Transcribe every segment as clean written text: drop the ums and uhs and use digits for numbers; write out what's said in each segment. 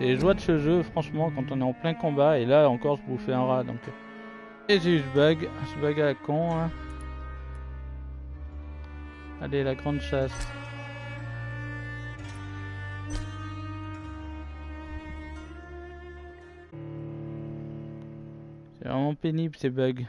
C'est les joies de ce jeu, franchement, quand on est en plein combat. Et là, encore, je bouffais un rat. Donc... Et j'ai eu ce bug à la con. Hein. Allez, la grande chasse. C'est vraiment pénible ces bugs.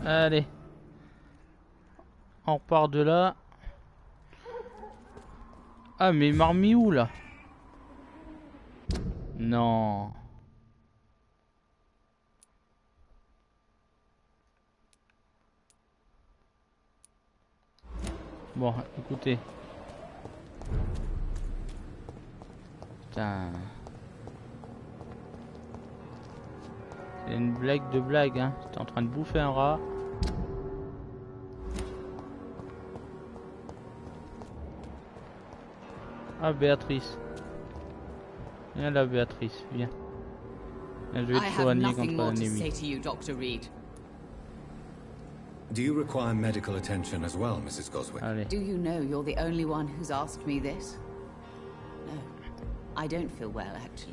Allez, on repart de là. Ah mais il m'a remis où là? Non. Bon, écoutez. Putain. C'est une blague de blague, hein. T'es en train de bouffer un rat. Ah, Béatrice. Viens là, Béatrice, viens. Je vais te soigner contre l'ennemi. Dr Reid. Do you require medical attention as well, Mrs. Goswick? Allez. Do you know you're the only one who's asked me this? No, I don't feel well, actually.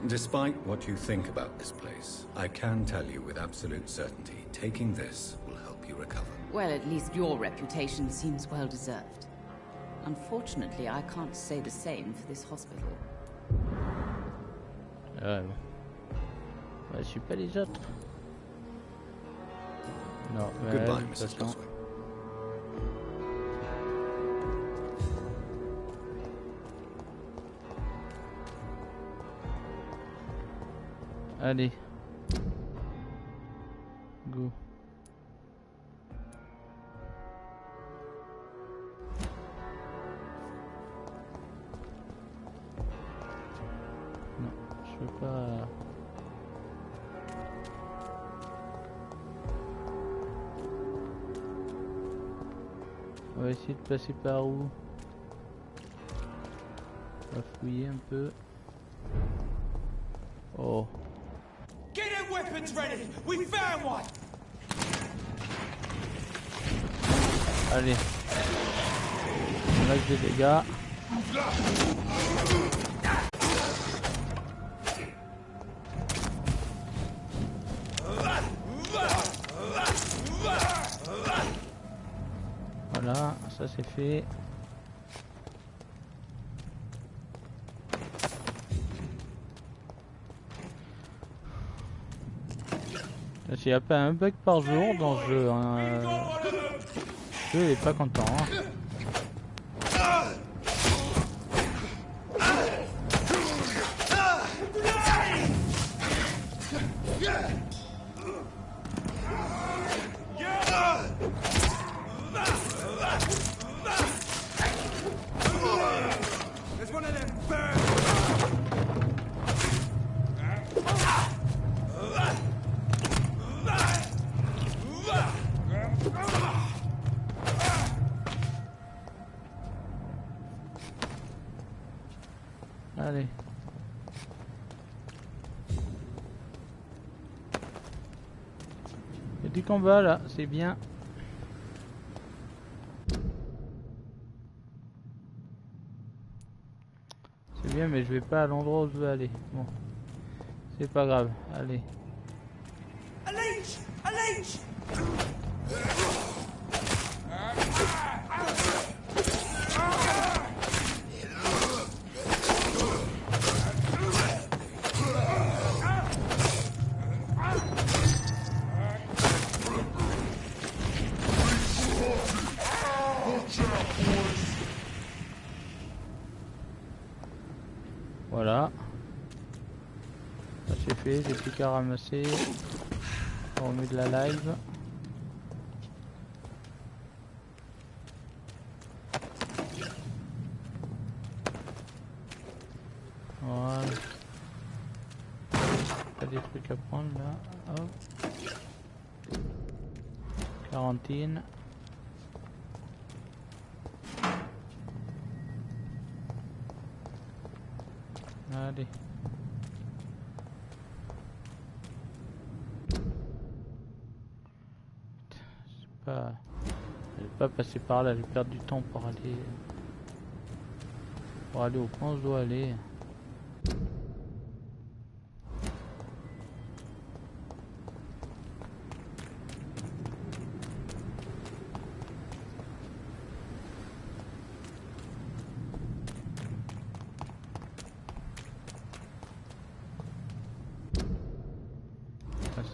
Despite what you think about this place, I can tell you with absolute certainty, taking this will help you recover. Well, at least your reputation seems well deserved. Unfortunately, I can't say the same for this hospital. Ouais. Je suis pas les autres. Non, Goodbye, Mrs. Goswick. Allez. Go. Non, je peux pas. On va essayer de passer par où? On va fouiller un peu. Oh. Get them weapons ready! We found one! Allez. On a des dégâts. Voilà, ça c'est fait. S'il n'y a pas un bug par jour dans ce jeu, hein, le jeu est pas content. Hein. Allez. Il y a du combat là, c'est bien. C'est bien, mais je vais pas à l'endroit où je veux aller. Bon, c'est pas grave. Allez. Ça c'est fait, j'ai plus qu'à ramasser. On remet de la live. Voilà. Pas des trucs à prendre là. Hop. Quarantine. Allez. C'est pas... Je vais pas passer par là, je vais perdre du temps pour aller... au point où je dois aller.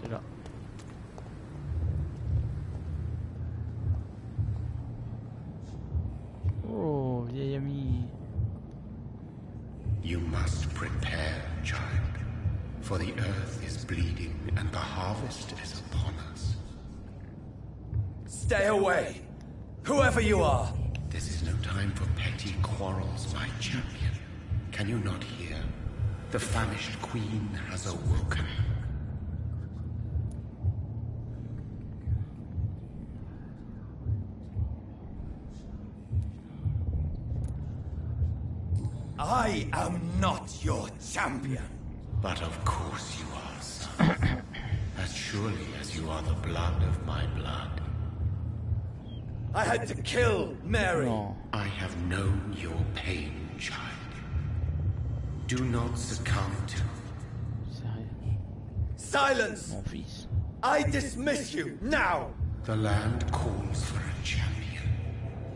C'est là. Oh, vieil ami. You must prepare, child, for the earth is bleeding and the harvest is upon us. Stay away, whoever you are. This is no time for petty quarrels, my champion. Can you not hear? The famished queen has awoken. I am not your champion. But of course you are, son. As surely as you are the blood of my blood. I had to kill Mary. No. I have known your pain, child. Do not succumb to... Sérieux? Silence! Mon fils. I dismiss you, now! The land calls for a champion.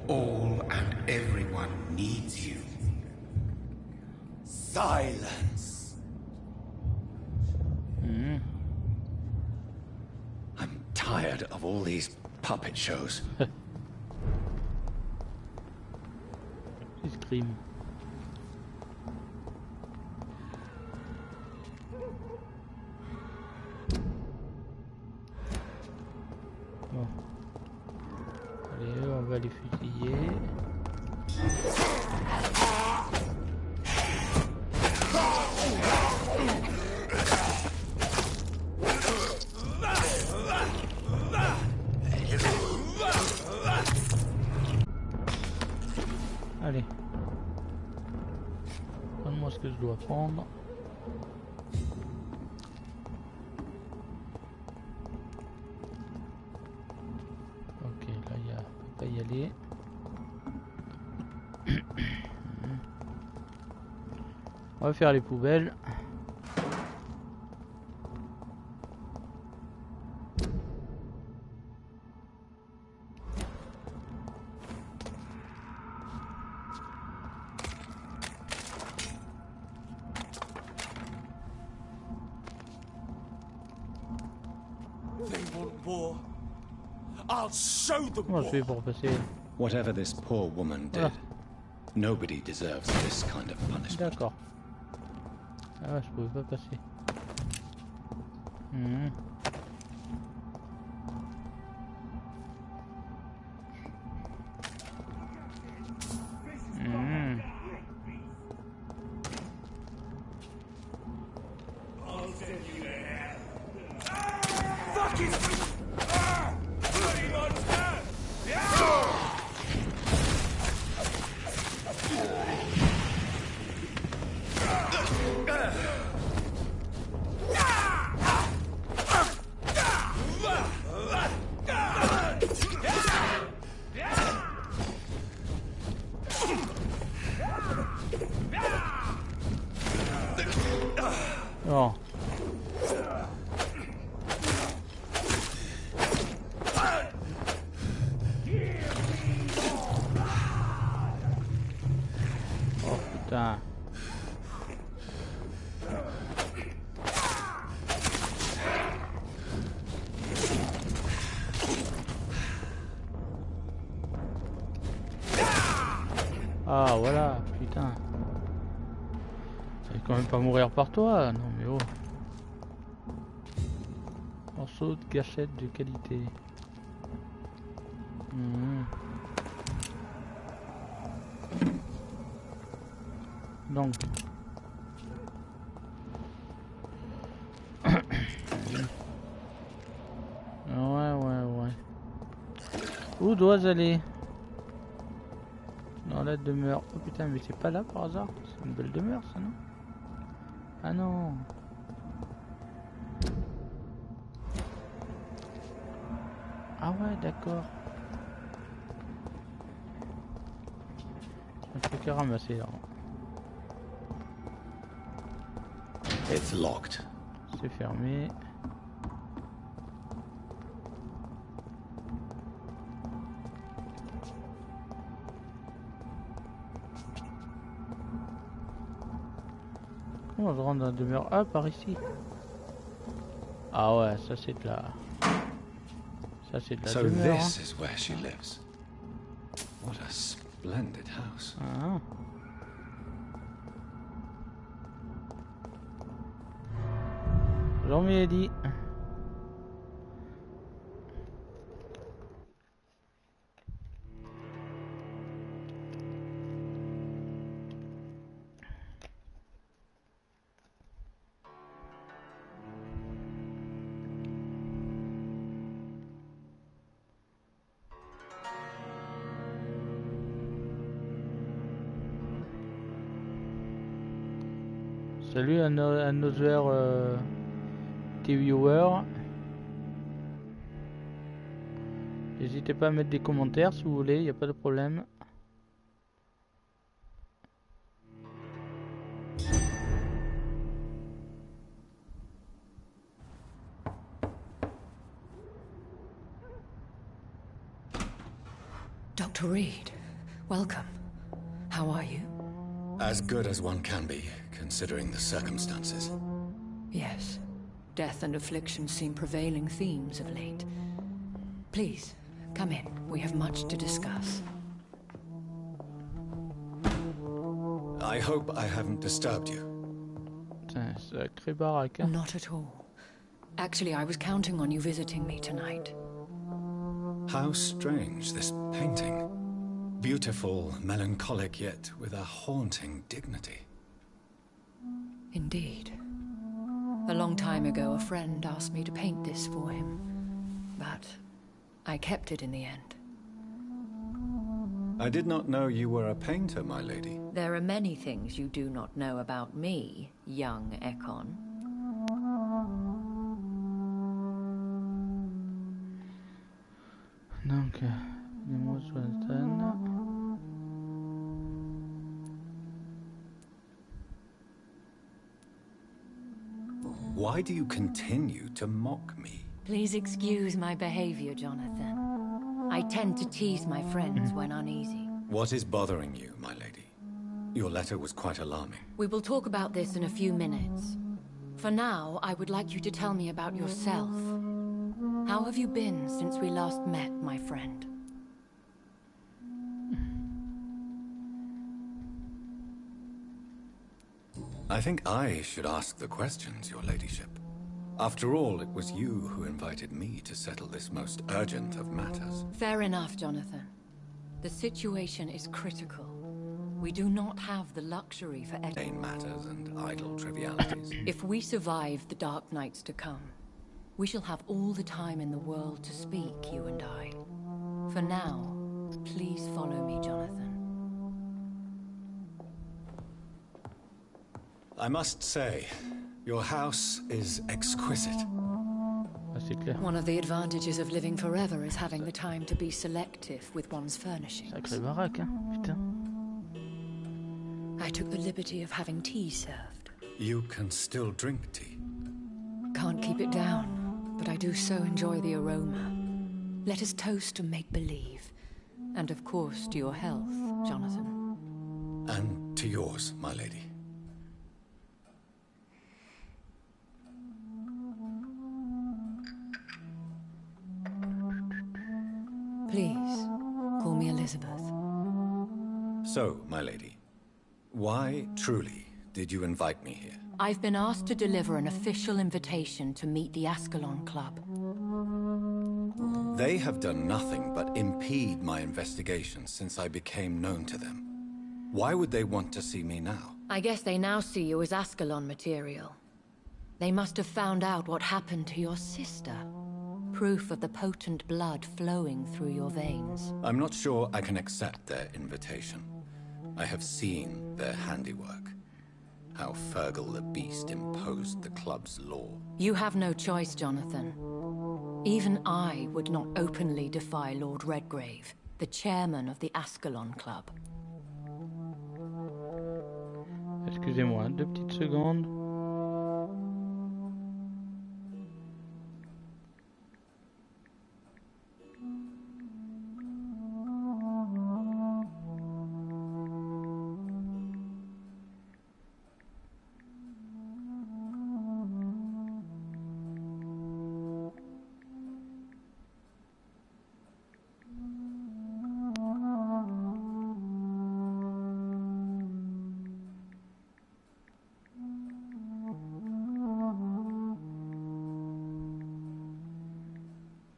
All and everyone needs you. Silence! I'm tired of all these puppet shows. Escrime. Bon. Allez, on va les fusiller. Allez. Donne-moi ce que je dois prendre. Ok, là il y a... on peut pas y aller. On va faire les poubelles. Comment je fais pour passer? Whatever this poor woman did, nobody deserves this kind of punishment. D'accord. Ah ouais, je pouvais pas passer. Oh. Oh putain. Ah voilà, putain. Ça va quand même pas mourir par toi, non mais oh. Morceau de gâchette de qualité. Mmh. Donc. Ouais. Où dois-je aller? Dans la demeure. Oh putain, mais c'est pas là par hasard? C'est une belle demeure ça, non? Ah non. Ah ouais, d'accord. Un truc à ramasser là. It's locked. C'est fermé. Comment je rentre dans la demeure? Ah, par ici. Ah ouais, ça c'est de la... Ça c'est de la demeure. So this is where she lives. What a splendid house. Ah. Bonjour Milady. Salut à nos viewers. N'hésitez pas à mettre des commentaires si vous voulez, il n'y a pas de problème. Dr. Reid, welcome. How are you? As good as one can be, considering the circumstances. Yes. Death and affliction seem prevailing themes of late. Please, come in. We have much to discuss. I hope I haven't disturbed you. Sacré baraque, hein? Not at all. Actually, I was counting on you visiting me tonight. How strange, this painting. Beautiful, melancholic, yet with a haunting dignity. Indeed. A long time ago, a friend asked me to paint this for him. But I kept it in the end. I did not know you were a painter, my lady. There are many things you do not know about me, young Ekon. Donc, les mots Swanton. Why do you continue to mock me? Please excuse my behavior, Jonathan. I tend to tease my friends when uneasy. What is bothering you, my lady? Your letter was quite alarming. We will talk about this in a few minutes. For now, I would like you to tell me about yourself. How have you been since we last met, my friend? I think I should ask the questions, your ladyship. After all, it was you who invited me to settle this most urgent of matters. Fair enough, Jonathan. The situation is critical. We do not have the luxury for Mundane matters and idle trivialities. If we survive the dark nights to come, we shall have all the time in the world to speak, you and I. For now, please follow me, Jonathan. I must say, your house is exquisite. Ah, c'est clair. One of the advantages of living forever is having the time to be selective with one's furnishings. Sacré baraque, hein? Putain. I took the liberty of having tea served. You can still drink tea. Can't keep it down, but I do so enjoy the aroma. Let us toast to make-believe. And of course to your health, Jonathan. And to yours, my lady. Please, call me Elizabeth. So, my lady, why truly did you invite me here? I've been asked to deliver an official invitation to meet the Ascalon Club. They have done nothing but impede my investigation since I became known to them. Why would they want to see me now? I guess they now see you as Ascalon material. They must have found out what happened to your sister. Proof of the potent blood flowing through your veins. I'm not sure I can accept their invitation. I have seen their handiwork. How Fergal the Beast imposed the club's law. You have no choice, Jonathan. Even I would not openly defy Lord Redgrave, the chairman of the Ascalon Club. Excusez-moi, 2 petites secondes.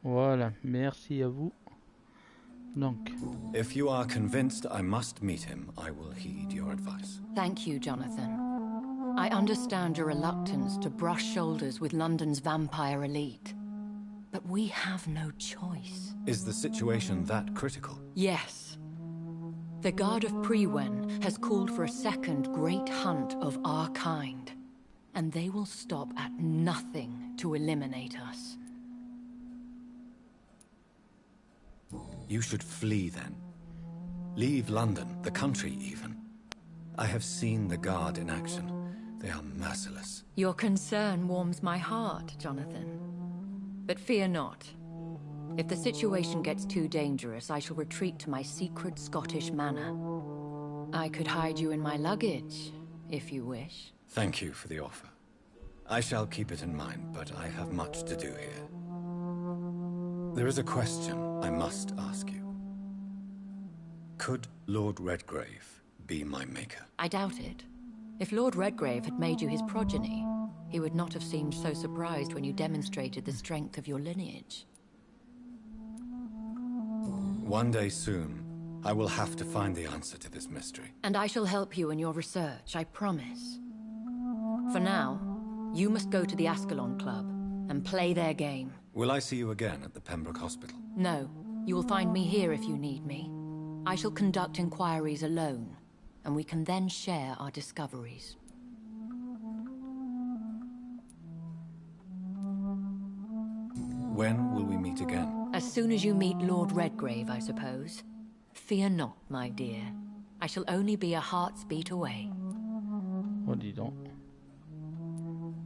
Voilà, merci à vous. Donc. If you are convinced I must meet him, I will heed your advice. Thank you, Jonathan. I understand your reluctance to brush shoulders with London's vampire elite. But we have no choice. Is the situation that critical? Yes. The Guard of Prewen has called for a second great hunt of our kind. And they will stop at nothing to eliminate us. You should flee then. Leave London, the country even. I have seen the Guard in action. They are merciless. Your concern warms my heart, Jonathan. But fear not. If the situation gets too dangerous, I shall retreat to my secret Scottish manor. I could hide you in my luggage, if you wish. Thank you for the offer. I shall keep it in mind, but I have much to do here. There is a question I must ask you. Could Lord Redgrave be my maker? I doubt it. If Lord Redgrave had made you his progeny, he would not have seemed so surprised when you demonstrated the strength of your lineage. One day soon, I will have to find the answer to this mystery. And I shall help you in your research, I promise. For now, you must go to the Ascalon Club and play their game. Will I see you again at the Pembroke Hospital? No. You will find me here if you need me. I shall conduct inquiries alone, and we can then share our discoveries. When will we meet again? As soon as you meet Lord Redgrave, I suppose. Fear not, my dear. I shall only be a heart's beat away. Oh, dis donc.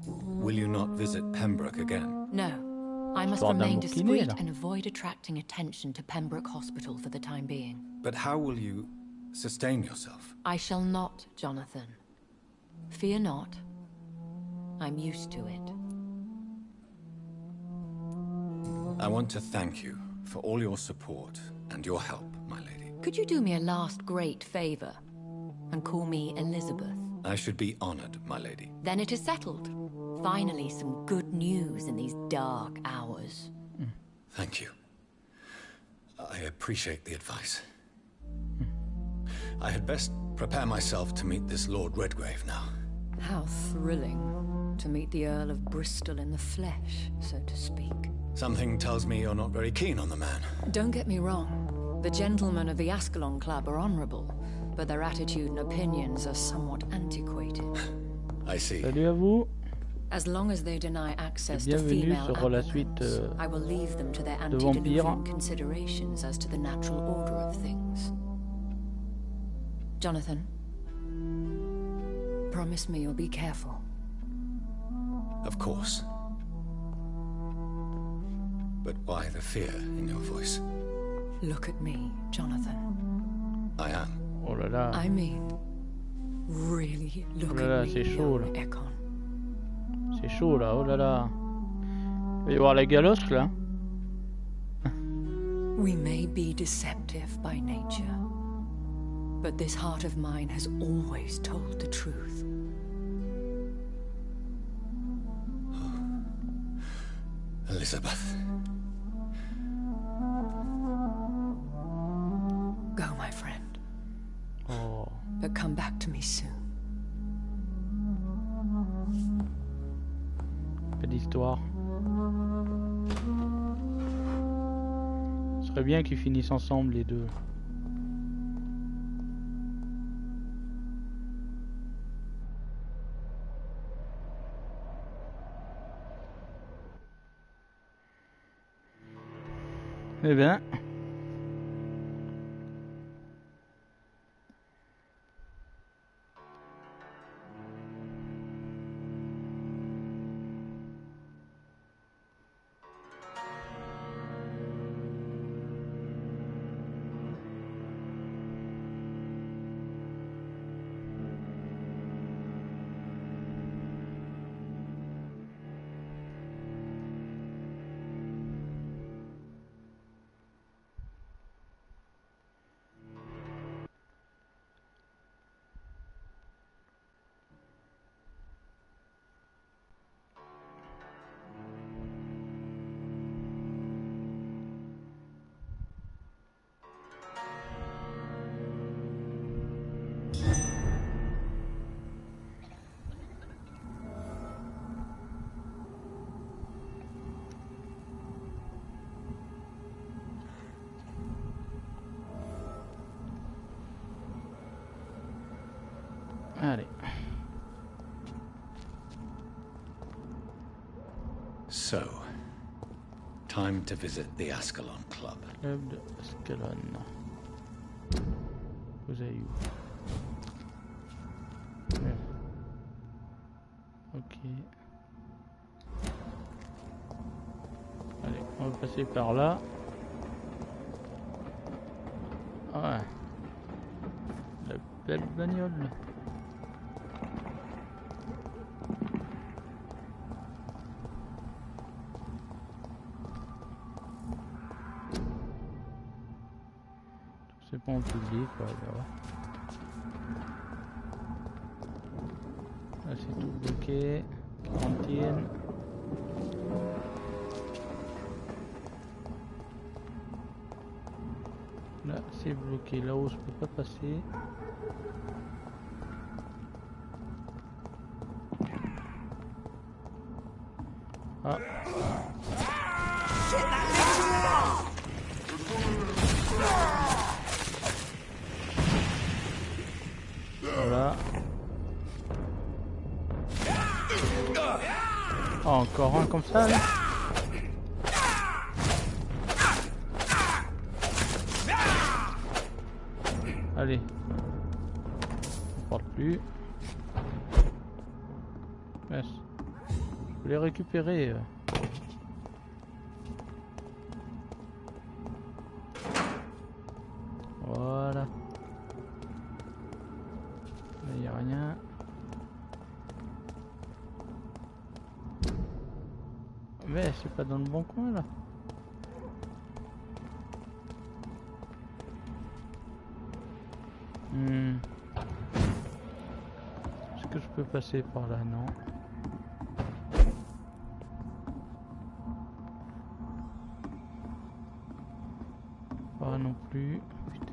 Will you not visit Pembroke again? No. I must remain discreet and avoid attracting attention to Pembroke Hospital for the time being. But how will you sustain yourself? I shall not, Jonathan. Fear not. I'm used to it. I want to thank you for all your support and your help, my lady. Could you do me a last great favor and call me Elizabeth? I should be honored, my lady. Then it is settled. Finally, some good news in these dark hours. Thank you. I appreciate the advice. I had best prepare myself to meet this Lord Redgrave now. How thrilling to meet the Earl of Bristol in the flesh, so to speak. Something tells me you're not very keen on the man. Don't get me wrong. The gentlemen of the Ascalon Club are honorable, but their attitude and opinions are somewhat antiquated. I see. Salut à vous. As long as they deny access to female applicants, I will leave them to their antediluvian considerations as to the natural order of things. Jonathan, promise me you'll be careful. Of course. But why the fear in your voice? Look at me, Jonathan. I am. Oh là là. I mean, really look at me, young Ekon. C'est chaud là, oh là là. Il va y avoir la galoche là. We may be deceptive by nature, but this heart of mine has always told the truth. Elizabeth. Go, my friend. Oh. But come back to me soon. Pas d'histoire. Ce serait bien qu'ils finissent ensemble les deux. Eh bien. Allez. So, time to visit the Ascalon Club. Club de Ascalon. Vous avez où? Ouais. Ok. Allez, on va passer par là. Ouais. La belle bagnole. C'est pas en public, quoi, là. Là c'est tout bloqué. Quarantaine. Là c'est bloqué, là-haut je peux pas passer. Ah. Voilà. Oh, encore un comme ça là. Allez. On porte plus. Yes. Je peux les récupérer. Voilà. Il n'y a rien. Mais c'est pas dans le bon coin là. Est-ce que je peux passer par là? Non. Pas non plus. Putain.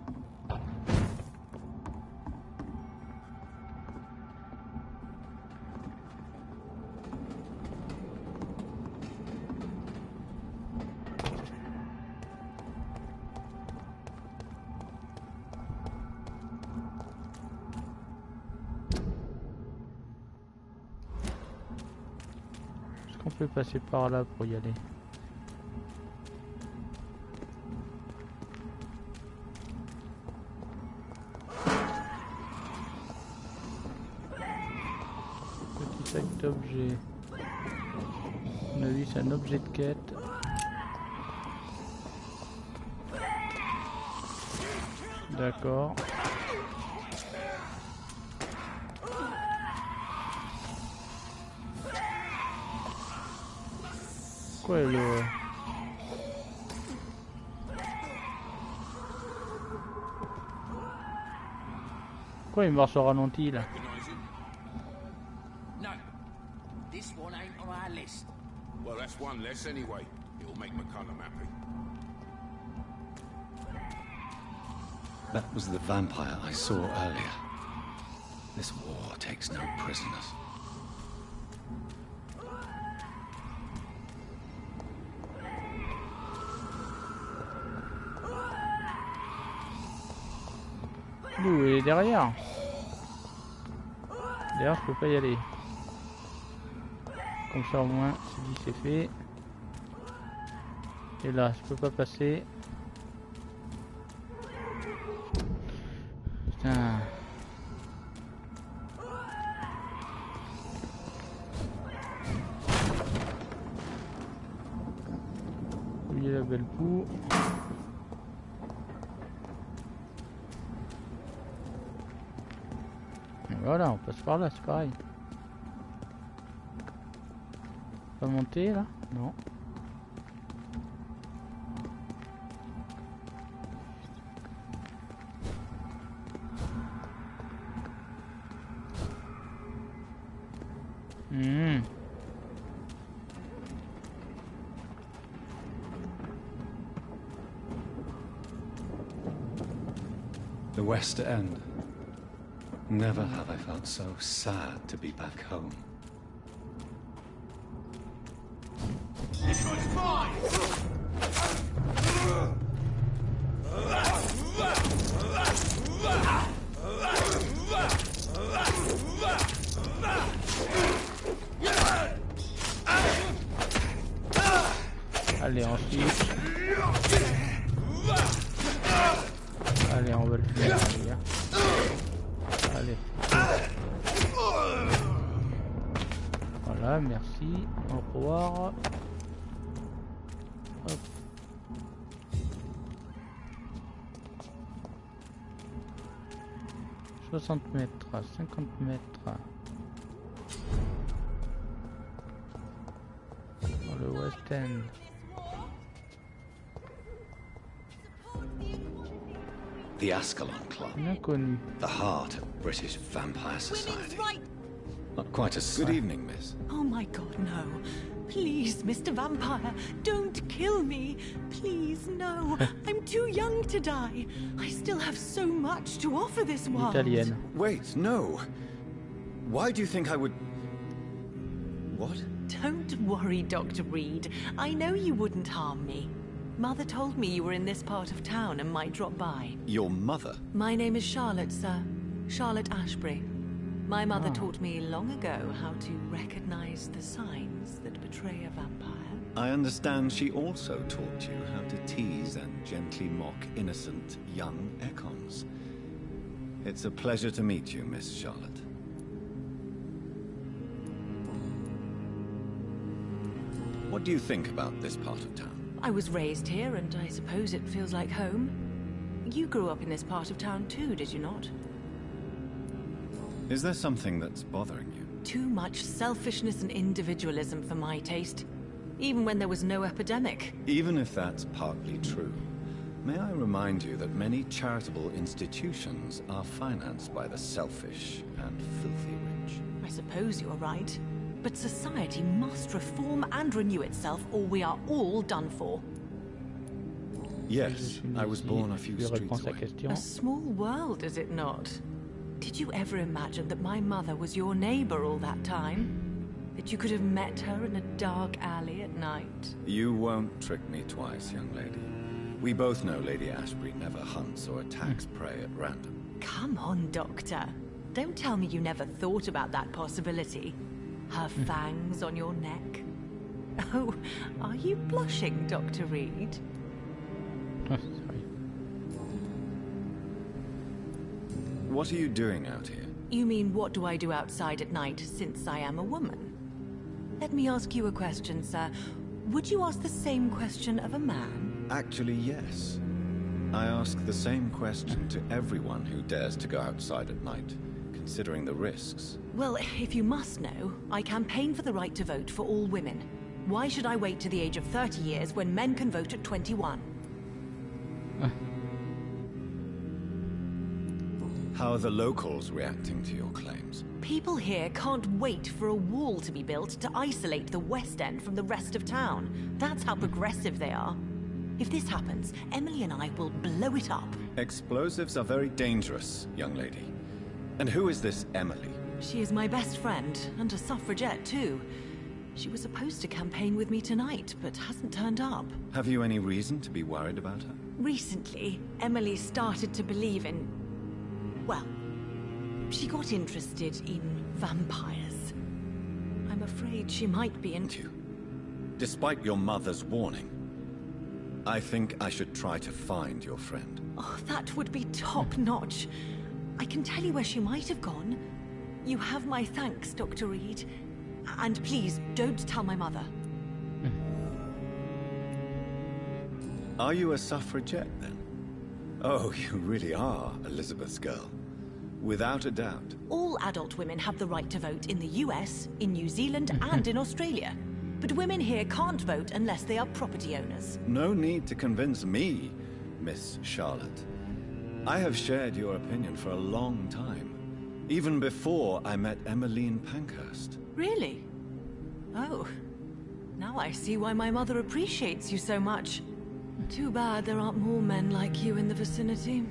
On peut passer par là pour y aller. Petit sac d'objets. On a vu c'est un objet de quête. D'accord. Quoi le... Quoi il marche au ralenti là? Well, that's one less anyway. It'll make McCullum happy. That was the vampire I saw earlier. This war takes no prisoners. Ouh, il est derrière. D'ailleurs, je peux pas y aller. Comme ça, au moins, c'est dit, c'est fait. Et là, je peux pas passer. Putain. Fouiller la belle poux. Et voilà, on passe par là, c'est pareil. Pas monter là? Non. The West End. Never have I felt so sad to be back home. This one's mine! Allez, ensuite. Allez, on va le finir, les gars. Allez. Voilà, merci. Au revoir. Hop. « 60 mètres, 50 mètres. Dans le West End. The Ascalon Club. Inconnu. The heart of British vampire society. Not quite as good evening, miss. Oh my god, no. Please, Mr. Vampire, don't kill me. Please, no. I'm too young to die. I still have so much to offer this world. Italienne. Wait, no. Why do you think I would... What? Don't worry, Dr. Reid. I know you wouldn't harm me. Mother told me you were in this part of town and might drop by. Your mother? My name is Charlotte, sir. Charlotte Ashbury. My mother taught me long ago how to recognize the signs that betray a vampire. I understand she also taught you how to tease and gently mock innocent young Econs. It's a pleasure to meet you, Miss Charlotte. What do you think about this part of town? I was raised here, and I suppose it feels like home. You grew up in this part of town too, did you not? Is there something that's bothering you? Too much selfishness and individualism for my taste. Even when there was no epidemic. Even if that's partly true, may I remind you that many charitable institutions are financed by the selfish and filthy rich. I suppose you're right. But society must reform and renew itself, or we are all done for. Yes, I was born a few streets away. A small world, is it not? Did you ever imagine that my mother was your neighbor all that time? That you could have met her in a dark alley at night? You won't trick me twice, young lady. We both know Lady Ashbury never hunts or attacks prey at random. Come on, Doctor. Don't tell me you never thought about that possibility. Her fangs on your neck. Oh, are you blushing, Dr. Reid? What are you doing out here? You mean, what do I do outside at night since I am a woman? Let me ask you a question, sir. Would you ask the same question of a man? Actually, yes. I ask the same question to everyone who dares to go outside at night, considering the risks. Well, if you must know, I campaign for the right to vote for all women. Why should I wait to the age of 30 years when men can vote at 21? How are the locals reacting to your claims? People here can't wait for a wall to be built to isolate the West End from the rest of town. That's how progressive they are. If this happens, Emily and I will blow it up. Explosives are very dangerous, young lady. And who is this Emily? She is my best friend, and a suffragette too. She was supposed to campaign with me tonight, but hasn't turned up. Have you any reason to be worried about her? Recently, Emily started to believe in... well, she got interested in vampires. I'm afraid she might be into... Despite your mother's warning, I think I should try to find your friend. Oh, that would be top-notch. I can tell you where she might have gone. You have my thanks, Dr. Reid. And please, don't tell my mother. Are you a suffragette, then? Oh, you really are Elizabeth's girl. Without a doubt. All adult women have the right to vote in the US, in New Zealand, and in Australia. But women here can't vote unless they are property owners. No need to convince me, Miss Charlotte. I have shared your opinion for a long time. Even before I met Emmeline Pankhurst. Really? Oh. Now I see why my mother appreciates you so much. Too bad there aren't more men like you in the vicinity.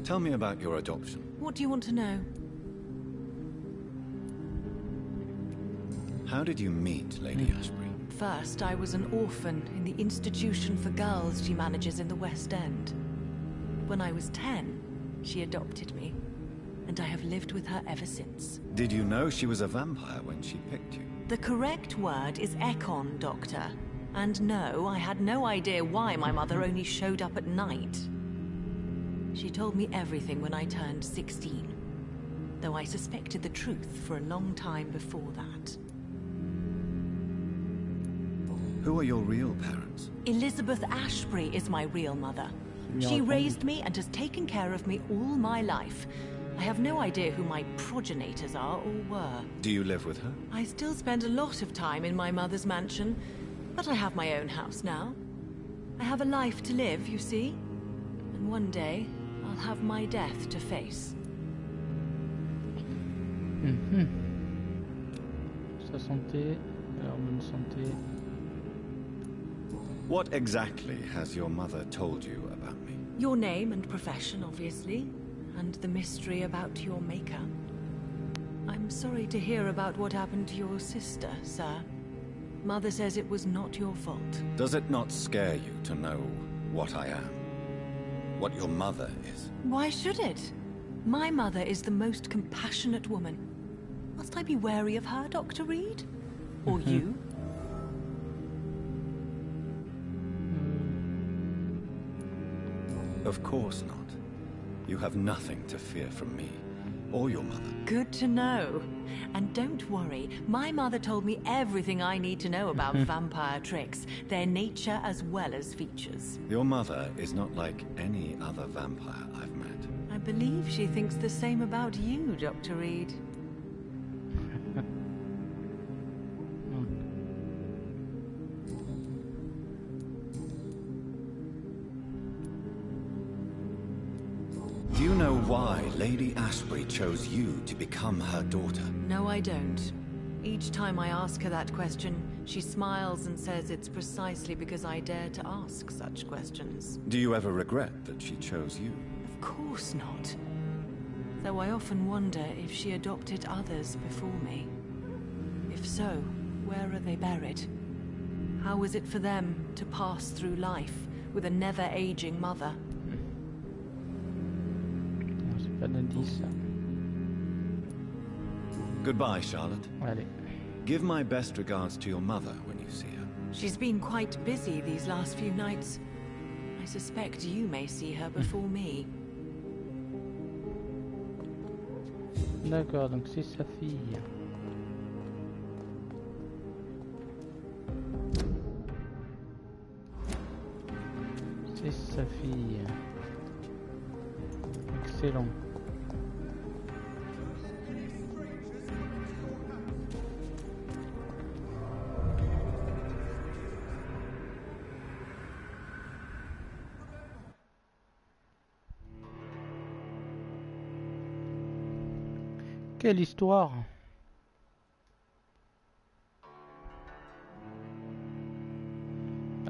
Tell me about your adoption. What do you want to know? How did you meet Lady Ashbury? First, I was an orphan in the institution for girls she manages in the West End. When I was 10, she adopted me, and I have lived with her ever since. Did you know she was a vampire when she picked you? The correct word is Ekon, Doctor. And no, I had no idea why my mother only showed up at night. She told me everything when I turned 16, though I suspected the truth for a long time before that. Who are your real parents? Elizabeth Ashbury is my real mother. She raised me and has taken care of me all my life. I have no idea who my progenitors are or were. Do you live with her? I still spend a lot of time in my mother's mansion, but I have my own house now. I have a life to live, you see. And one day, I'll have my death to face. Sa santé, alors bonne santé. What exactly has your mother told you about me? Your name and profession, obviously, and the mystery about your maker. I'm sorry to hear about what happened to your sister, sir. Mother says it was not your fault. Does it not scare you to know what I am? What your mother is? Why should it? My mother is the most compassionate woman. Must I be wary of her, Dr. Reid? Or you? Of course not. You have nothing to fear from me, or your mother. Good to know. And don't worry, my mother told me everything I need to know about vampire tricks, their nature as well as features. Your mother is not like any other vampire I've met. I believe she thinks the same about you, Dr. Reid. Do you know why Lady Ashbury chose you to become her daughter? No, I don't. Each time I ask her that question, she smiles and says it's precisely because I dare to ask such questions. Do you ever regret that she chose you? Of course not. Though I often wonder if she adopted others before me. If so, where are they buried? How was it for them to pass through life with a never-aging mother? Goodbye, Charlotte. Allez. Give my best regards to your mother when you see her. She's been quite busy these last few nights. I suspect you may see her before me. D'accord, donc c'est sa fille. C'est sa fille. Excellent. Quelle histoire!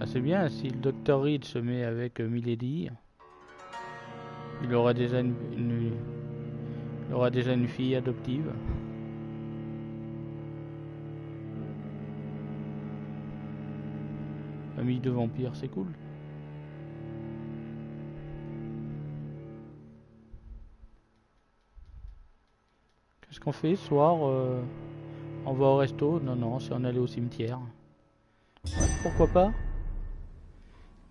Ah, c'est bien, si le Dr Reid se met avec Milady, il aura déjà il aura déjà une fille adoptive. Famille de vampires, c'est cool. Qu'est-ce qu'on fait ce soir? On va au resto? Non, non, c'est on allait au cimetière. Ouais, pourquoi pas?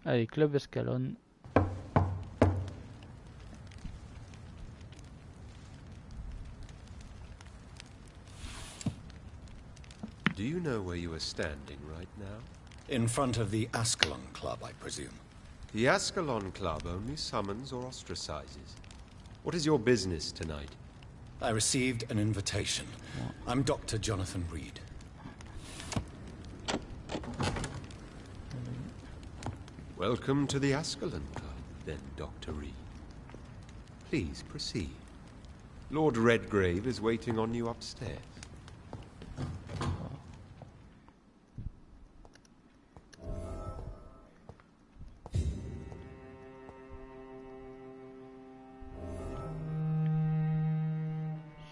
Allez, Club Escalon. Do you know where you are standing right now? In front of the Ascalon Club, I presume. The Ascalon Club only summons or ostracizes. What is your business tonight? I received an invitation. I'm Dr. Jonathan Reid. Welcome to the Ascalon Club, then, Dr. Reid. Please proceed. Lord Redgrave is waiting on you upstairs.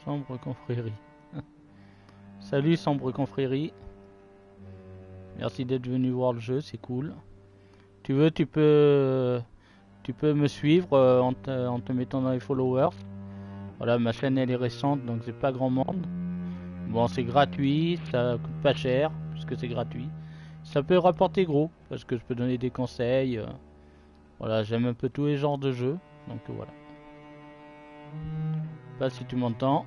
Sombre confrérie. Salut Sombre confrérie. Merci d'être venu voir le jeu, c'est cool. Tu veux, tu peux me suivre en te mettant dans les followers. Voilà, ma chaîne elle est récente, donc c'est pas grand monde. Bon, c'est gratuit, ça coûte pas cher puisque c'est gratuit. Ça peut rapporter gros parce que je peux donner des conseils. Voilà, j'aime un peu tous les genres de jeux, donc voilà. Pas si tu m'entends.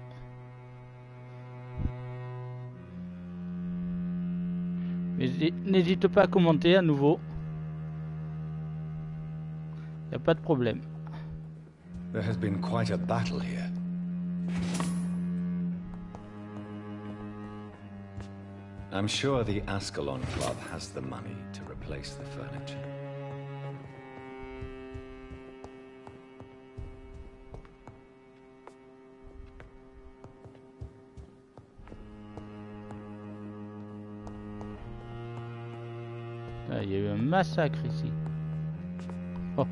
Mais n'hésite pas à commenter à nouveau. Y a pas de problème. There has been quite a battle here. I'm sure the Ascalon Club has the money to replace the furniture. Il y a eu un massacre ici. Oh.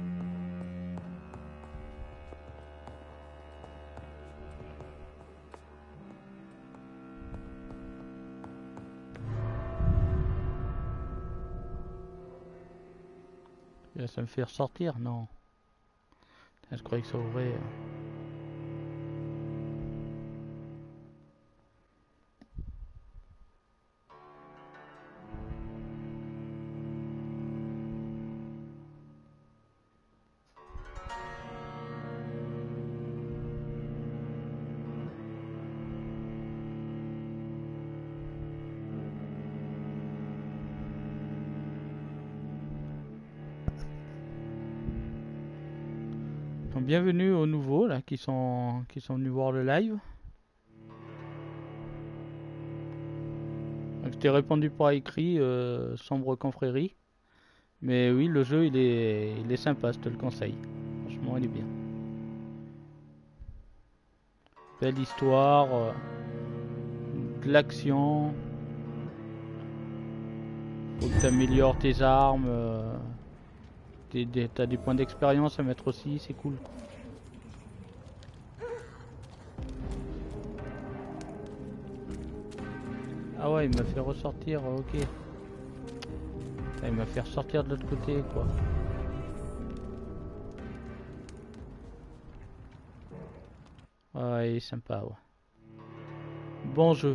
Ça me fait ressortir, non. Je croyais que ça ouvrait. Bienvenue aux nouveaux là qui sont venus voir le live. Donc je t'ai répondu par écrit Sombre confrérie. Mais oui, le jeu il est sympa, je te le conseille. Franchement, il est bien. Belle histoire, de l'action. Faut que tu améliores tes armes. T'as des points d'expérience à mettre aussi, c'est cool. Ah ouais, il m'a fait ressortir, ok. Ah, il m'a fait ressortir de l'autre côté, quoi. Ouais, il est sympa, ouais. Bon jeu.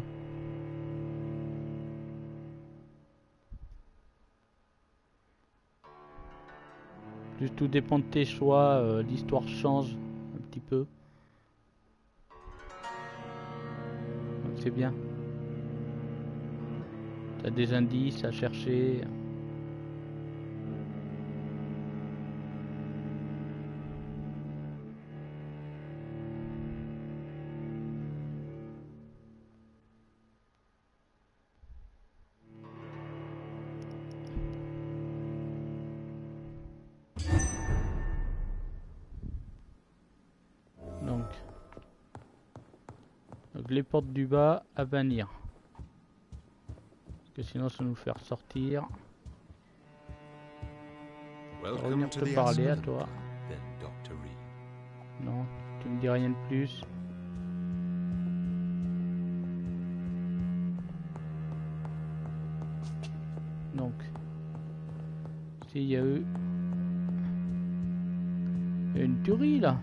Plus tout dépend de tes choix, l'histoire change un petit peu. Donc c'est bien. T'as des indices à chercher. Donc les portes du bas à bannir. Parce que sinon ça nous fait ressortir. Revenir te parler à toi. Non, tu me dis rien de plus. Donc, s'il y a eu une tuerie là.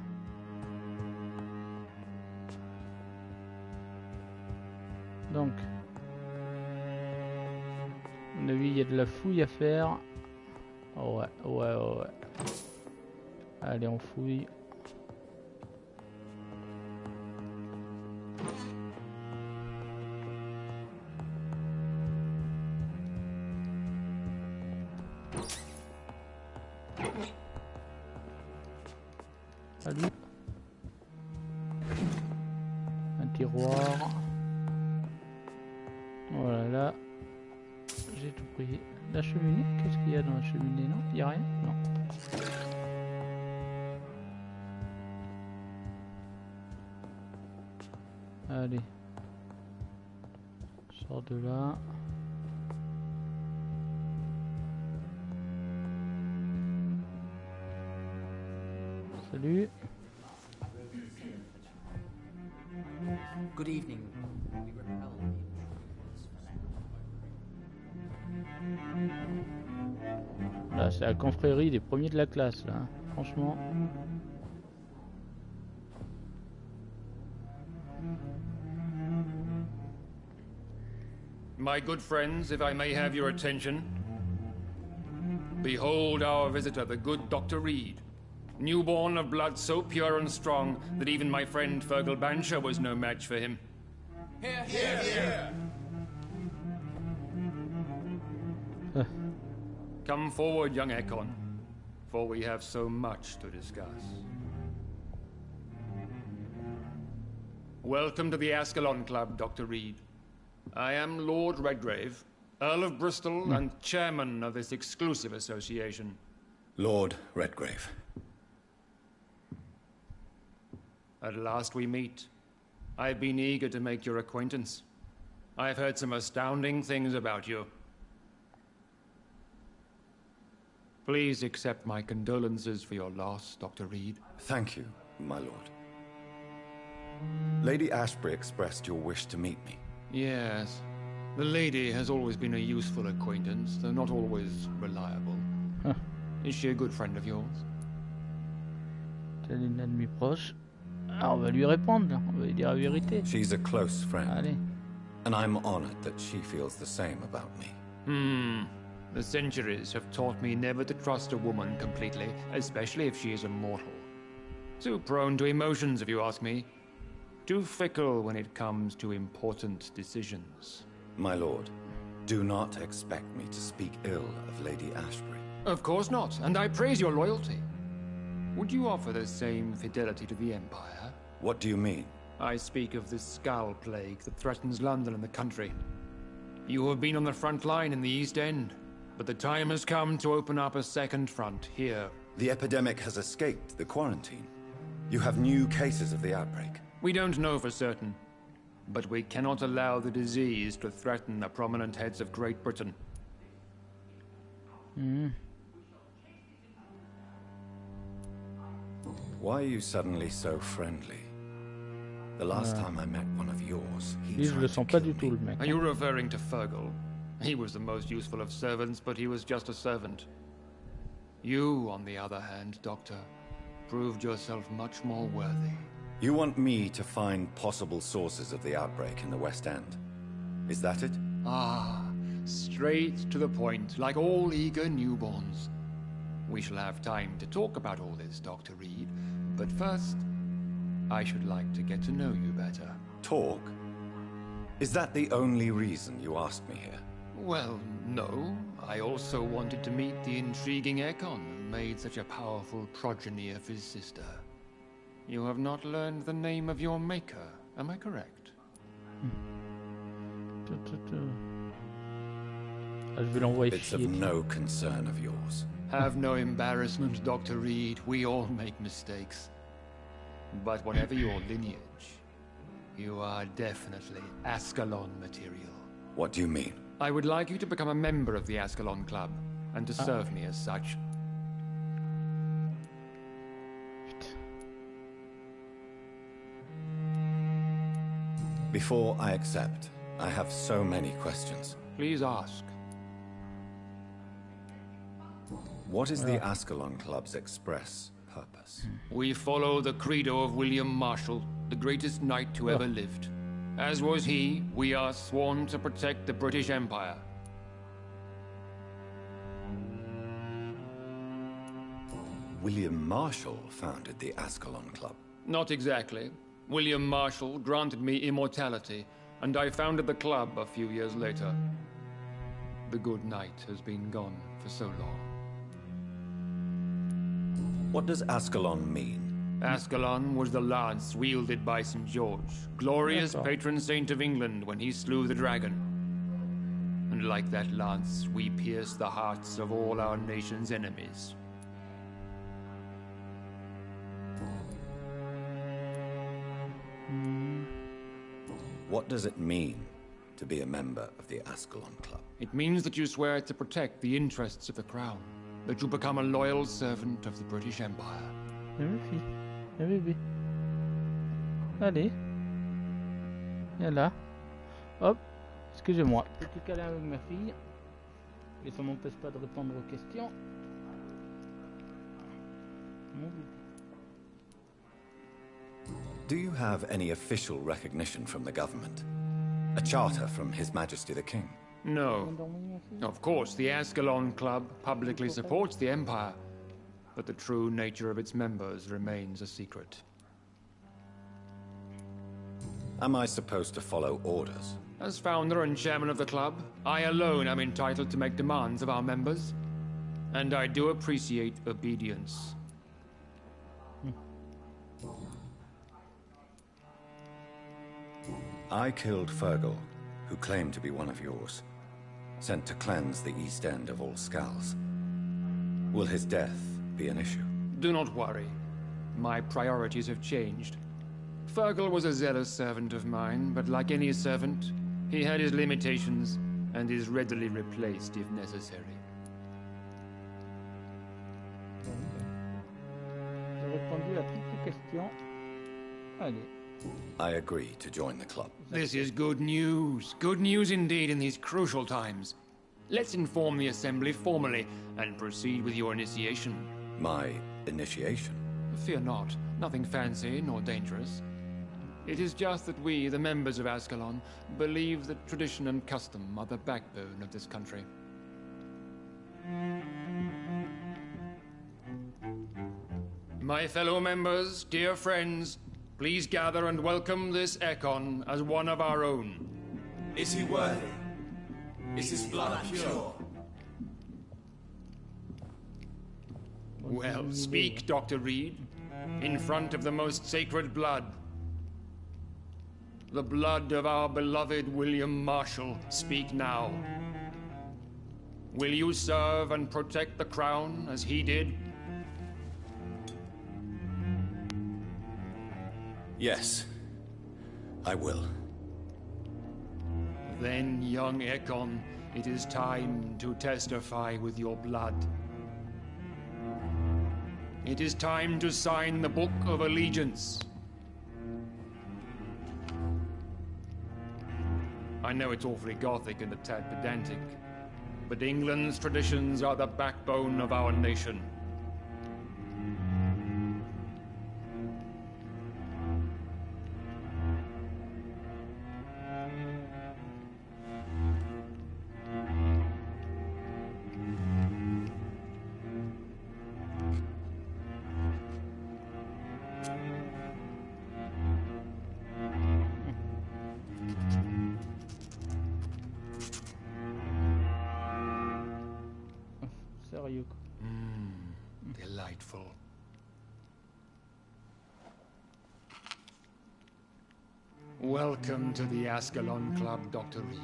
Donc, à mon avis, il y a de la fouille à faire. Oh ouais. Allez, on fouille. Salut. Un tiroir. Voilà, là. J'ai tout pris. La cheminée, qu'est-ce qu'il y a dans la cheminée? Non, il n'y a rien? Non. Allez. Sors de là. Salut. Good evening. Là, c'est la confrérie des premiers de la classe, là. Franchement. My good friends, if I may have your attention. Behold our visitor, the good Dr. Reid. Newborn of blood so pure and strong that even my friend Fergal Bancher was no match for him. Here, here, here. Come forward, young Ekon, for we have so much to discuss. Welcome to the Ascalon Club, Dr. Reid. I am Lord Redgrave, Earl of Bristol and chairman of this exclusive association. Lord Redgrave. At last we meet. I've been eager to make your acquaintance. I've heard some astounding things about you. Please accept my condolences for your loss, Dr. Reid. Thank you, my lord. Lady Ashbury expressed your wish to meet me. Yes. The lady has always been a useful acquaintance, though not always reliable. Is she a good friend of yours? Tel un ennemi proche. Ah, on va lui répondre, on va lui dire la vérité. She's a close friend. Allez. And I'm honored that she feels the same about me. The centuries have taught me never to trust a woman completely, especially if she is a mortal. Too prone to emotions, if you ask me. Too fickle when it comes to important decisions. My lord, do not expect me to speak ill of Lady Ashbury. Of course not, and I praise your loyalty. Would you offer the same fidelity to the Empire? What do you mean? I speak of the Skull Plague that threatens London and the country. You have been on the front line in the East End, but the time has come to open up a second front here. The epidemic has escaped the quarantine. You have new cases of the outbreak. We don't know for certain, but we cannot allow the disease to threaten the prominent heads of Great Britain. Why are you suddenly so friendly? The last time I met one of yours, he Je le tried sens to pas kill du tout, me. le mec. Are you referring to Fergal? He was the most useful of servants, but he was just a servant. You, on the other hand, Doctor, proved yourself much more worthy. You want me to find possible sources of the outbreak in the West End? Is that it? Ah, straight to the point, like all eager newborns. We shall have time to talk about all this, Dr. Reid, but first, I should like to get to know you better. Talk? Is that the only reason you asked me here? Well, no. I also wanted to meet the intriguing Ekon, who made such a powerful progeny of his sister. You have not learned the name of your maker, am I correct? Je vais l'envoyer It's of no concern of yours. Have no embarrassment, Dr. Reid. We all make mistakes. But whatever your lineage, You are definitely Ascalon material. What do you mean? I would like you to become a member of the Ascalon Club, and to serve me as such. Before I accept, I have so many questions. Please ask. What is the Ascalon Club's express purpose? We follow the credo of William Marshall, the greatest knight who ever lived. As was he, we are sworn to protect the British Empire. William Marshall founded the Ascalon Club. Not exactly. William Marshall granted me immortality, and I founded the club a few years later. The good knight has been gone for so long. What does Ascalon mean? Ascalon was the lance wielded by St. George, glorious patron saint of England when he slew the dragon. And like that lance, we pierce the hearts of all our nation's enemies. What does it mean to be a member of the Ascalon Club? It means that you swear to protect the interests of the crown, that you become a loyal servant of the British Empire. Bébé. Allez. Viens là. Hop. Excusez-moi. Petit câlin avec ma fille. Et ça m'empêche pas de répondre aux questions. Mon bébé. Do you have any official recognition from the government? A charter from His Majesty the King? No. Of course, the Ascalon Club publicly supports the Empire, but the true nature of its members remains a secret. Am I supposed to follow orders? As founder and chairman of the club, I alone am entitled to make demands of our members, and I do appreciate obedience. I killed Fergal, who claimed to be one of yours, sent to cleanse the East End of all Skulls. Will his death be an issue? Do not worry. My priorities have changed. Fergal was a zealous servant of mine, but like any servant, he had his limitations and is readily replaced if necessary. J'ai répondu à toutes les questions. Allez. I agree to join the club. This is good news. Good news indeed in these crucial times. Let's inform the Assembly formally and proceed with your initiation. My initiation? Fear not. Nothing fancy nor dangerous. It is just that we, the members of Ascalon, believe that tradition and custom are the backbone of this country. My fellow members, dear friends, please gather and welcome this Ekon as one of our own. Is he worthy? Is his blood pure? Well, speak, Dr. Reid, in front of the most sacred blood. The blood of our beloved William Marshall, speak now. Will you serve and protect the crown as he did? Yes, I will. Then, young Ekon, it is time to testify with your blood. It is time to sign the Book of Allegiance. I know it's awfully gothic and a tad pedantic, but England's traditions are the backbone of our nation. Sérieux. Delightful. Welcome to the Ascalon Club, Dr. Reid.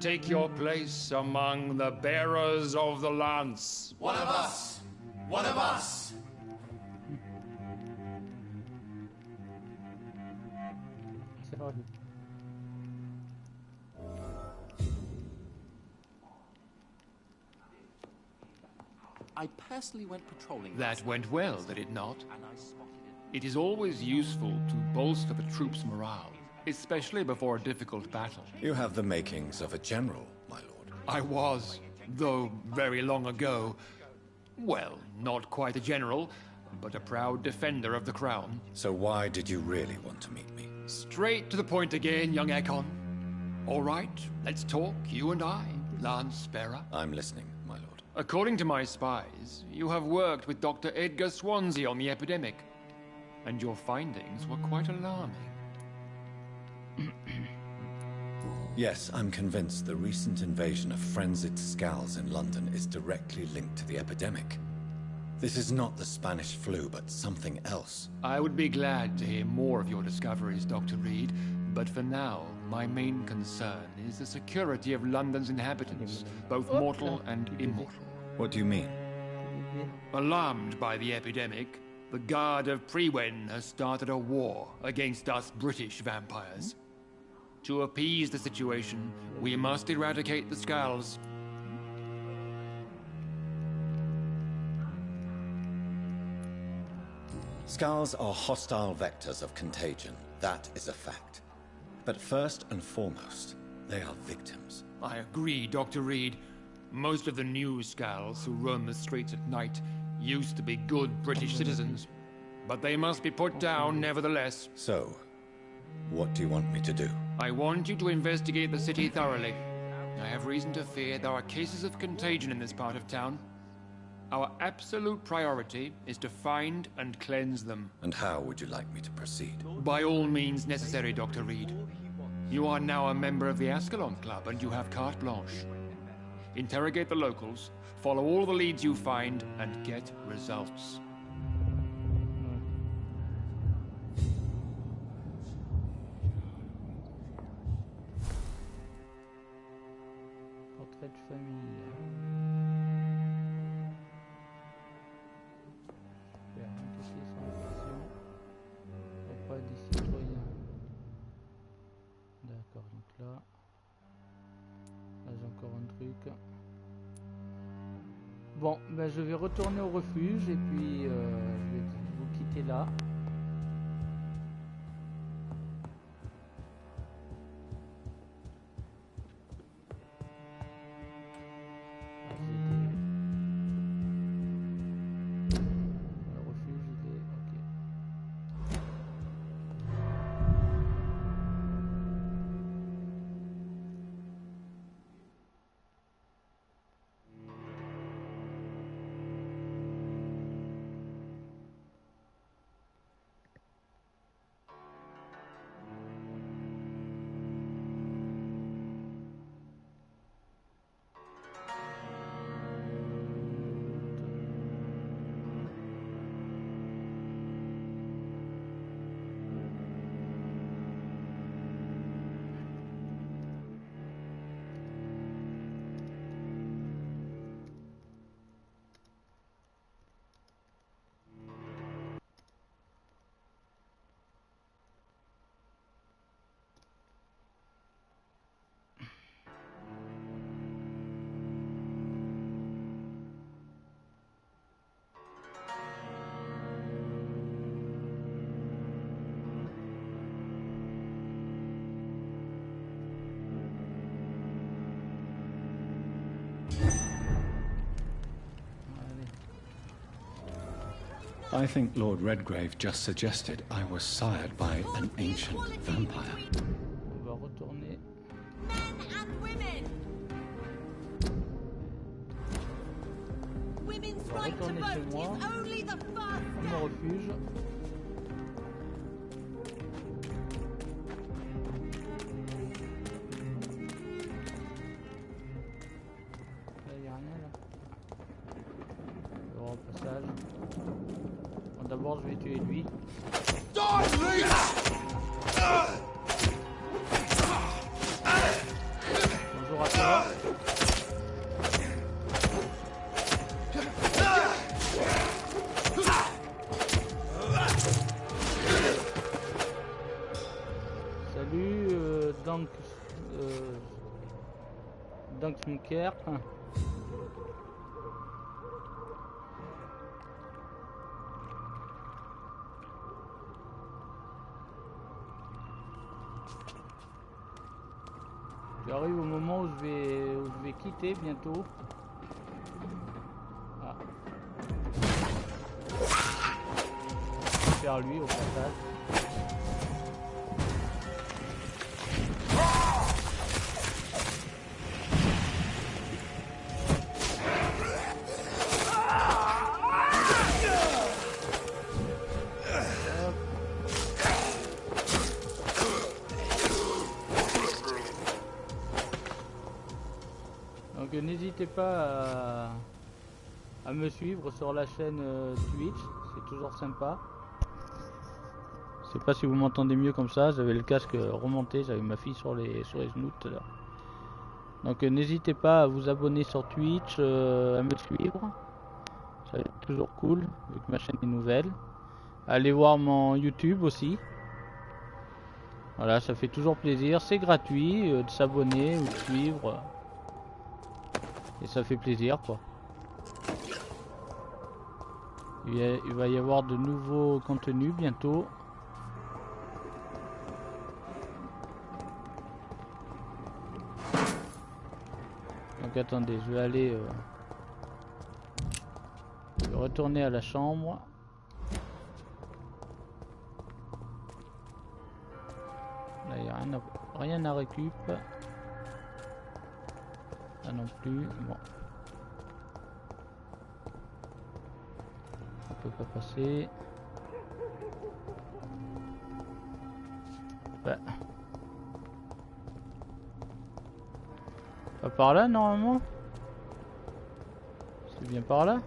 Take your place among the bearers of the lance. One of us! One of us! disparu. I personally went patrolling. That went well, did it not? It is always useful to bolster the troops' morale, especially before a difficult battle. You have the makings of a general, my lord. I was, though very long ago. Well, not quite a general, but a proud defender of the crown. So why did you really want to meet me? Straight to the point again, young Ekon. All right, let's talk, you and I, Lance Sparrow. I'm listening, my lord. According to my spies, you have worked with Dr. Edgar Swansea on the epidemic, and your findings were quite alarming. Yes, I'm convinced the recent invasion of frenzied Skulls in London is directly linked to the epidemic. This is not the Spanish flu, but something else. I would be glad to hear more of your discoveries, Dr. Reid, but for now, my main concern is the security of London's inhabitants, both mortal and immortal. What do you mean? Alarmed by the epidemic, the Guard of Priwen has started a war against us British vampires. To appease the situation, we must eradicate the Skulls. Skulls are hostile vectors of contagion. That is a fact. But first and foremost, they are victims. I agree, Dr. Reid. Most of the new Skulls who roam the streets at night used to be good British citizens. But they must be put down nevertheless. So, what do you want me to do? I want you to investigate the city thoroughly. I have reason to fear there are cases of contagion in this part of town. Our absolute priority is to find and cleanse them. And how would you like me to proceed? By all means necessary, Dr. Reid. You are now a member of the Ascalon Club and you have carte blanche. Interrogate the locals, follow all the leads you find, and get results. Portrait de famille. Super, encaisser sans option. Repas des citoyens. D'accord, donc là j'ai encore un truc. Bon, ben je vais retourner au refuge et puis je vais vous quitter là. I think Lord Redgrave just suggested I was sired by an ancient vampire. On va retourner. Men and women. Women's right to vote is only the first step. Mon refuge. Là, y a rien là. Le repassage. Bon, d'abord, je vais tuer lui. Bonjour à toi. Salut. Salut Dunker. J'arrive au moment où je vais quitter bientôt. Ah. Vers lui au passage. Donc n'hésitez pas à me suivre sur la chaîne Twitch, c'est toujours sympa. Je sais pas si vous m'entendez mieux comme ça, j'avais le casque remonté, j'avais ma fille sur les genoux tout à l'heure. Donc n'hésitez pas à vous abonner sur Twitch, à me suivre, ça va être toujours cool vu que ma chaîne est nouvelle. Allez voir mon YouTube aussi. Voilà, ça fait toujours plaisir, c'est gratuit de s'abonner ou de suivre. Et ça fait plaisir quoi. Il va y avoir de nouveaux contenus bientôt. Donc attendez, je vais aller je vais retourner à la chambre. Là il n'y a rien à récup. Ah non plus, bon. On peut pas passer. Ouais. Pas par là normalement? C'est bien par là?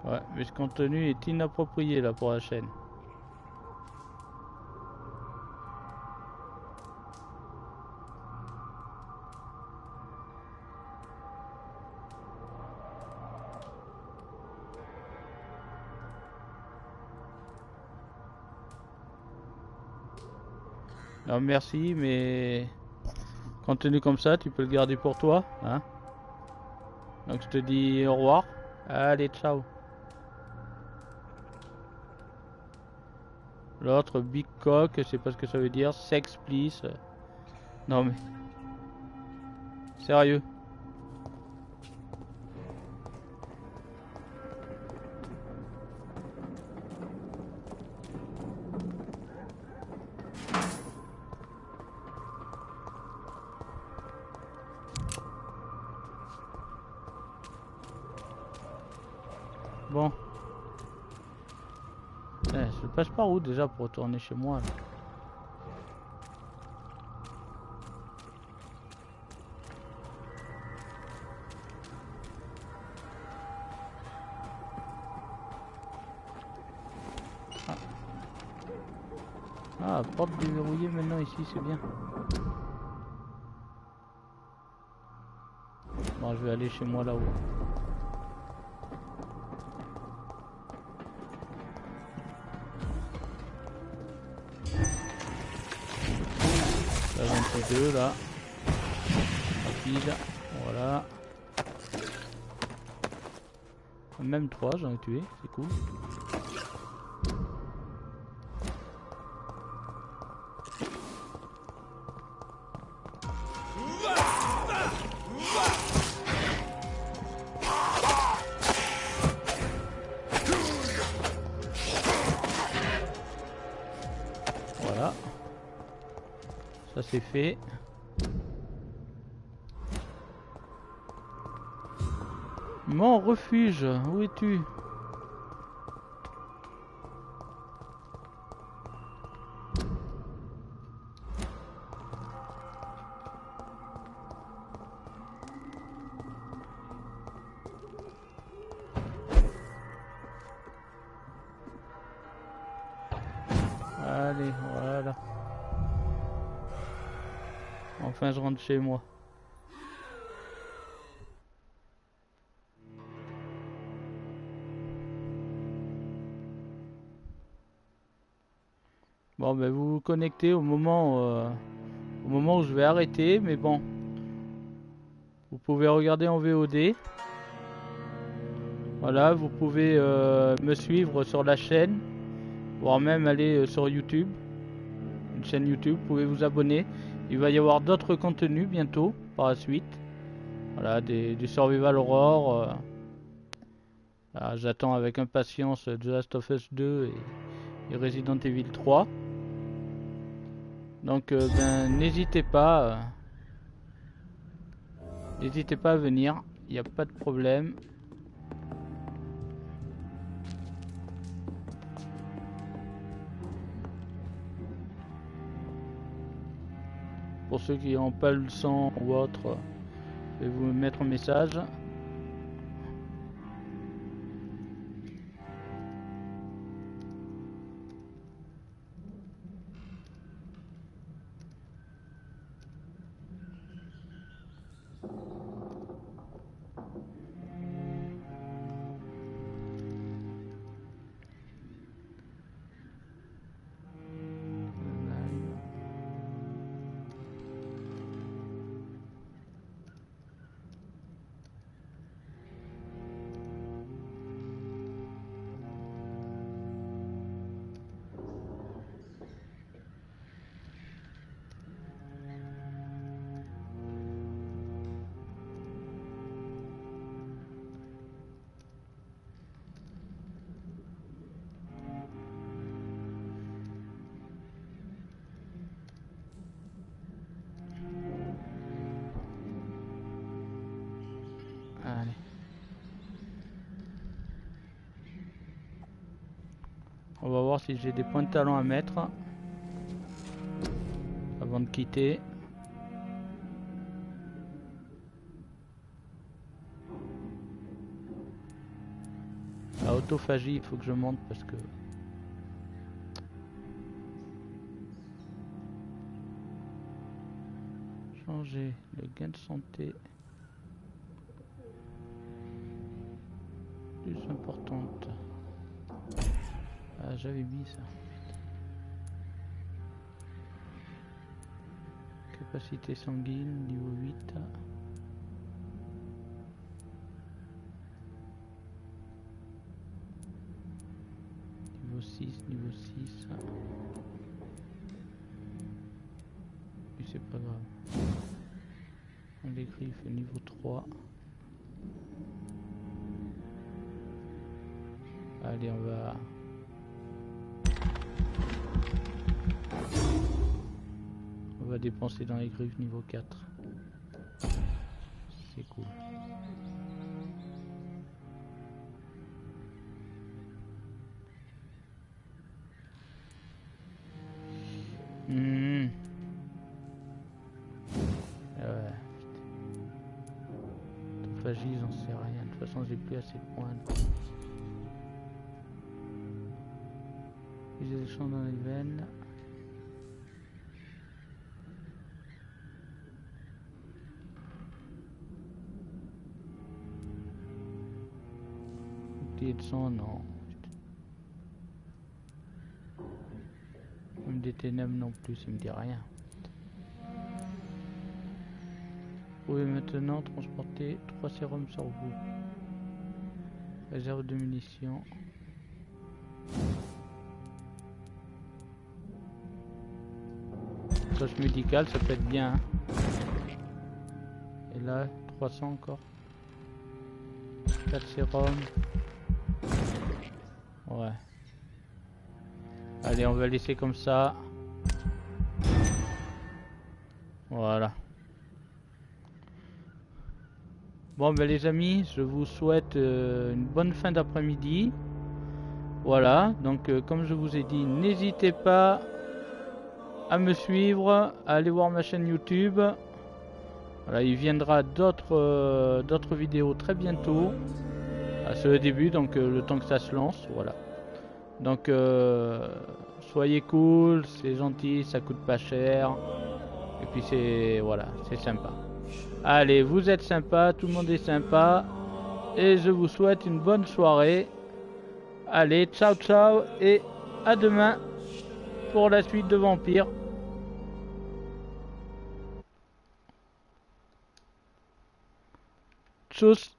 Ouais, mais ce contenu est inapproprié là pour la chaîne. Non merci, mais contenu comme ça, tu peux le garder pour toi, hein. Donc je te dis au revoir. Allez, ciao. L'autre big cock, je sais pas ce que ça veut dire. Sex please. Non mais sérieux. Bon. Je passe par où déjà pour retourner chez moi là. Ah, porte déverrouillée maintenant ici, c'est bien. Bon, je vais aller chez moi là-haut. La 22 là. Rapide. Voilà. Même 3 j'en ai tué, c'est cool. Voilà. Ça c'est fait. Mon refuge, où es-tu? enfin je rentre chez moi. Bon ben vous vous connectez au moment où je vais arrêter, mais bon. Vous pouvez regarder en VOD. Voilà, vous pouvez me suivre sur la chaîne, voire même aller sur YouTube, une chaîne YouTube, vous pouvez vous abonner. Il va y avoir d'autres contenus bientôt, par la suite. Voilà, du Survival Horror. J'attends avec impatience The Last of Us 2 et Resident Evil 3. Donc ben, n'hésitez pas à venir, il n'y a pas de problème. Pour ceux qui n'ont pas le sang ou autre, je vais vous mettre un message. Allez. On va voir si j'ai des points de talent à mettre avant de quitter. La autophagie, il faut que je monte parce que changer le gain de santé plus importante. Ah, j'avais mis ça. Capacité sanguine, niveau 8. Niveau 6, niveau 6. Puis c'est pas grave. On l'écrit, il fait niveau 3. Allez, on va dépenser dans les griffes niveau 4. C'est cool. Ouais. Autophagie, j'en sais rien. De toute façon, j'ai plus assez de points. J'ai des champs dans les veines. Bouclier de sang, non. Même des ténèbres non plus, ça me dit rien. Vous pouvez maintenant transporter 3 sérums sur vous. Réserve de munitions. Poche médicale, ça peut être bien. Hein. Et là, 300 encore. 4 sérums. Ouais. Allez, on va laisser comme ça. Voilà. Bon ben les amis, je vous souhaite une bonne fin d'après-midi. Voilà, donc comme je vous ai dit, n'hésitez pas à me suivre, à aller voir ma chaîne YouTube. Voilà, il viendra d'autres vidéos très bientôt. C'est le début, donc le temps que ça se lance, voilà. Donc soyez cool, c'est gentil, ça coûte pas cher. Et puis c'est... voilà, c'est sympa. Allez, vous êtes sympa, tout le monde est sympa. Et je vous souhaite une bonne soirée. Allez, ciao ciao et à demain pour la suite de Vampyr. Tchuss.